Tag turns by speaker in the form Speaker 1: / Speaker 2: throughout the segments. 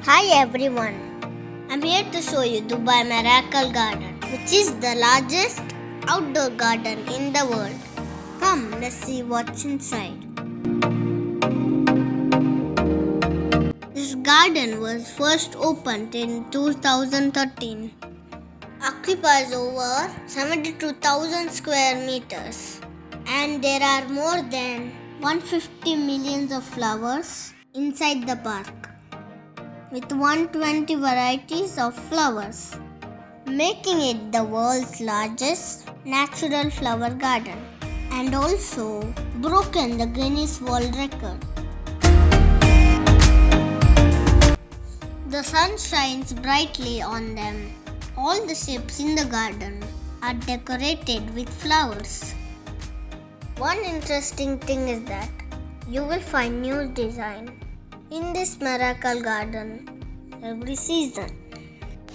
Speaker 1: Hi everyone, I'm here to show you Dubai Miracle Garden, which is the largest outdoor garden in the world. Come, let's see what's inside. This garden was first opened in 2013. Occupies over 72,000 square meters, and there are more than 150 millions of flowers inside the park, with 120 varieties of flowers, making it the world's largest natural flower garden, and also broken the Guinness World Record. The sun shines brightly on them. All the shapes in the garden are decorated with flowers. One interesting thing is that you will find new design in this miracle garden every season,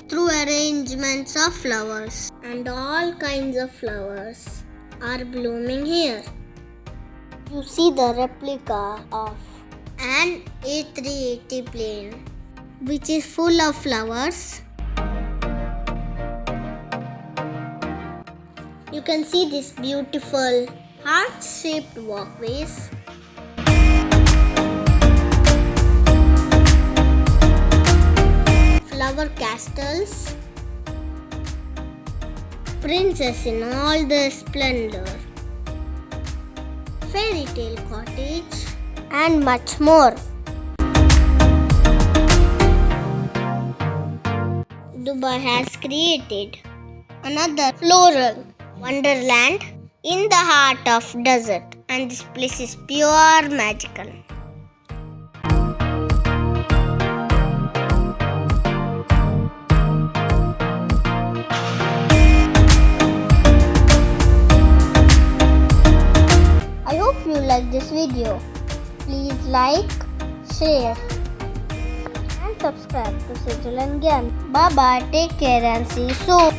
Speaker 1: through arrangements of flowers, and all kinds of flowers are blooming here. You see the replica of an A380 plane, which is full of flowers. You can see these beautiful heart-shaped walkways, flower castles, princess in all their splendor, fairy tale cottage, and much more. Dubai has created another floral wonderland in the heart of desert, and this place is pure magical. I hope you like this video. Please like, share and subscribe to Sejal and Gyan. Bye bye, take care and see you soon.